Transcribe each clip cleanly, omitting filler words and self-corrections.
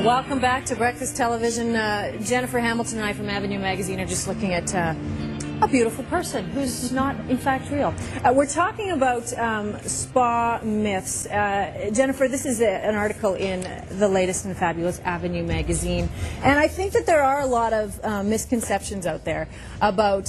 Welcome back to Breakfast Television. Jennifer Hamilton and I from Avenue Magazine are just looking at a beautiful person who's not, in fact, real. We're talking about spa myths. Jennifer, this is an article in the latest and fabulous Avenue Magazine. And I think that there are a lot of misconceptions out there about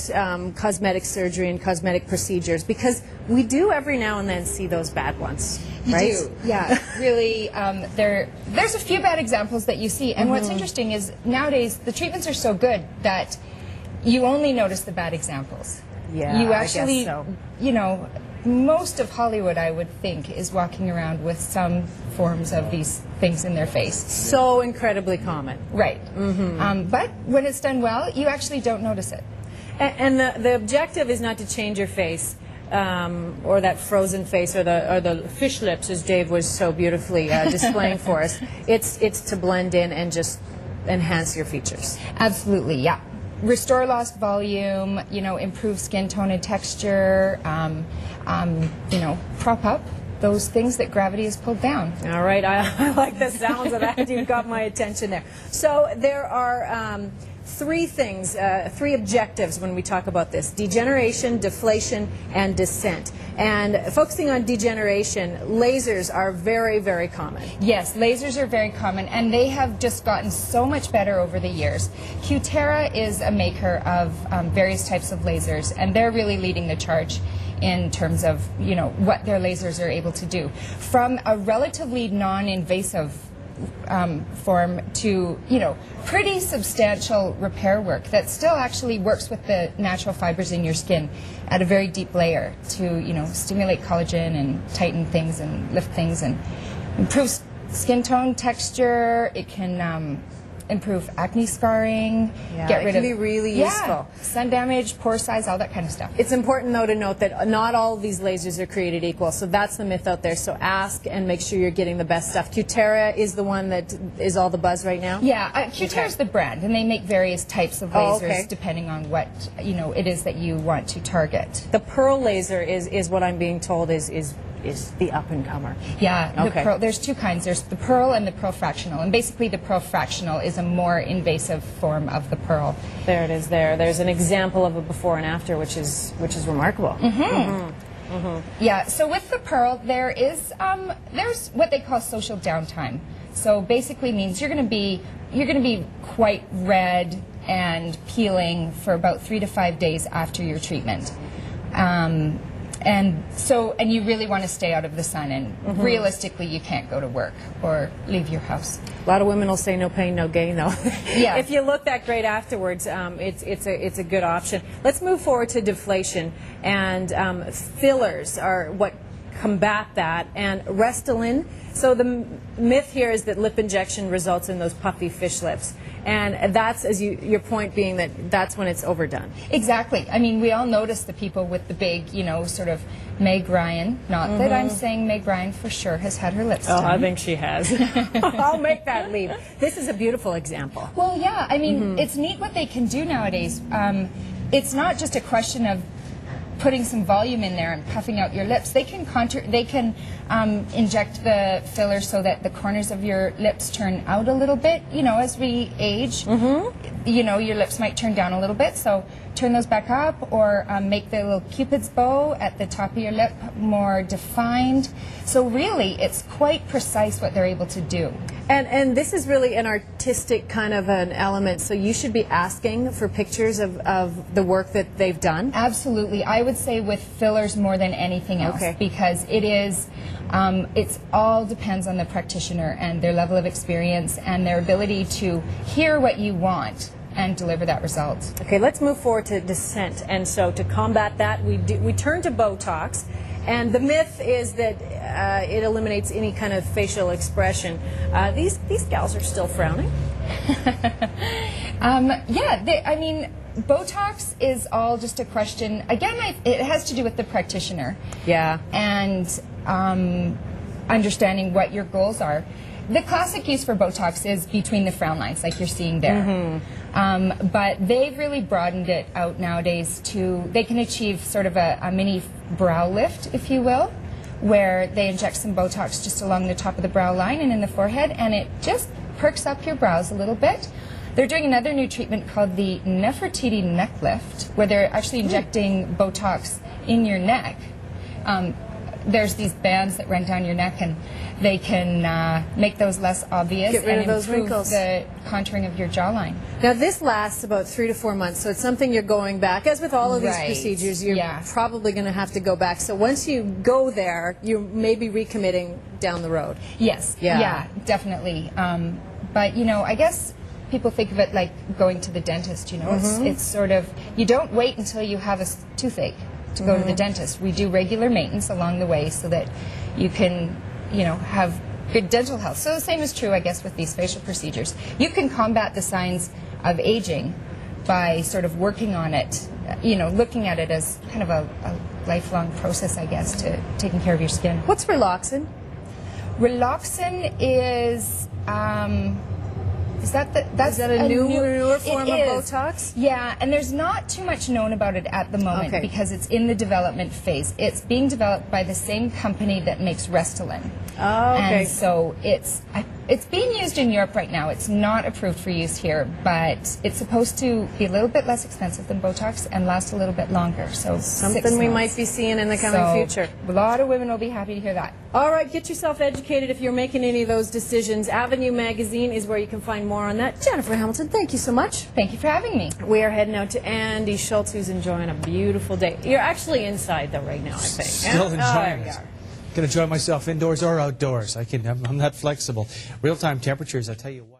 cosmetic surgery and cosmetic procedures, because we do every now and then see those bad ones. Right? You do, yeah. Really, there's a few bad examples that you see. And what's interesting is nowadays the treatments are so good that you only notice the bad examples. Yeah, you actually, I guess so. You know, most of Hollywood, I would think, is walking around with some forms of these things in their face. So incredibly common. Right. But when it's done well, you actually don't notice it. And the objective is not to change your face, or that frozen face, or the fish lips, as Dave was so beautifully displaying for us. It's to blend in and just enhance your features. Absolutely, yeah. Restore lost volume, you know, improve skin tone and texture, you know, prop up those things that gravity has pulled down. All right, I like the sounds of that. You've got my attention there. So there are three things, three objectives when we talk about this: degeneration, deflation, and descent. And focusing on degeneration, lasers are very, very common. Yes, lasers are very common, and they have just gotten so much better over the years. Cutera is a maker of various types of lasers, and they're really leading the charge in terms of, you know, what their lasers are able to do. From a relatively non-invasive form to, you know, pretty substantial repair work that still actually works with the natural fibers in your skin at a very deep layer to, you know, stimulate collagen and tighten things and lift things and improve skin tone, texture. It can improve acne scarring, get rid of, it can be really useful. Sun damage, pore size, all that kind of stuff. It's important, though, to note that not all of these lasers are created equal, so that's the myth out there. So ask and make sure you're getting the best stuff. Cutera is the one that is all the buzz right now? Yeah, Cutera is the brand, and they make various types of lasers depending on what, you know, it is that you want to target. The Pearl laser is what I'm being told is the up-and-comer. Yeah, the there's two kinds. There's the Pearl and the PearlFractional, and basically the PearlFractional is a more invasive form of the Pearl. There it is there. There's an example of a before and after, which is remarkable. Yeah, so with the Pearl, there's what they call social downtime. So basically means you're going to be quite red and peeling for about 3 to 5 days after your treatment. And you really want to stay out of the sun, and realistically you can't go to work or leave your house. A lot of women will say no pain, no gain, though. Yeah. If you look that great afterwards, it's a good option. Let's move forward to deflation, and fillers are what combat that, and Restylane. So the myth here is that lip injection results in those puffy fish lips, and that's, as your point being, that's when it's overdone. Exactly. I mean, we all notice the people with the big, you know, sort of Meg Ryan. Not that I'm saying Meg Ryan for sure has had her lips done. I think she has. I'll make that leap. This is a beautiful example. Well, yeah. I mean, it's neat what they can do nowadays. It's not just a question of putting some volume in there and puffing out your lips. They can inject the filler so that the corners of your lips turn out a little bit. You know, as we age, you know, your lips might turn down a little bit. So turn those back up, or make the little Cupid's bow at the top of your lip more defined. So really, it's quite precise what they're able to do. And this is really an artistic kind of an element, so you should be asking for pictures of the work that they've done? Absolutely. I would say with fillers more than anything else, because it is, it's all depends on the practitioner and their level of experience and their ability to hear what you want and deliver that result. Okay, let's move forward to descent. And so to combat that, we turn to Botox. And the myth is that it eliminates any kind of facial expression. These gals are still frowning. Yeah, I mean, Botox is all just a question. Again, it has to do with the practitioner. Yeah. And understanding what your goals are. The classic use for Botox is between the frown lines, like you're seeing there. But they've really broadened it out nowadays to, they can achieve sort of a mini brow lift, if you will, where they inject some Botox just along the top of the brow line and in the forehead, and it just perks up your brows a little bit. They're doing another new treatment called the Nefertiti neck lift, where they're actually injecting Botox in your neck. There's these bands that run down your neck, and they can make those less obvious Get rid and of those improve wrinkles. the contouring of your jawline. Now, this lasts about 3 to 4 months, so it's something you're going back. As with all of these Right. procedures, you're Yeah. probably going to have to go back. So once you go there, you may be recommitting down the road. Yes. Yeah. Definitely. But, you know, I guess people think of it like going to the dentist, you know. It's sort of, you don't wait until you have a toothache to go to the dentist. We do regular maintenance along the way so that you can, you know, have good dental health. So the same is true, I guess, with these facial procedures. You can combat the signs of aging by sort of working on it, you know, looking at it as kind of a lifelong process, I guess, to taking care of your skin. What's Relaxin? Relaxin is that's a newer it form of is. Botox? Yeah, and there's not too much known about it at the moment Okay. because it's in the development phase. It's being developed by the same company that makes Restylane. Oh, okay. And so it's being used in Europe right now. It's not approved for use here, but it's supposed to be a little bit less expensive than Botox and last a little bit longer. So Something 6 we months. might be seeing in the coming So future. a lot of women will be happy to hear that. All right, get yourself educated if you're making any of those decisions. Avenue Magazine is where you can find more on that. Jennifer Hamilton, thank you so much. Thank you for having me. We are heading out to Andy Schultz, who's enjoying a beautiful day. You're actually inside, though, right now, I think. Still Yeah? enjoying Oh, it. yeah. Can enjoy myself indoors or outdoors. I'm that flexible. Real-time temperatures, I tell you what.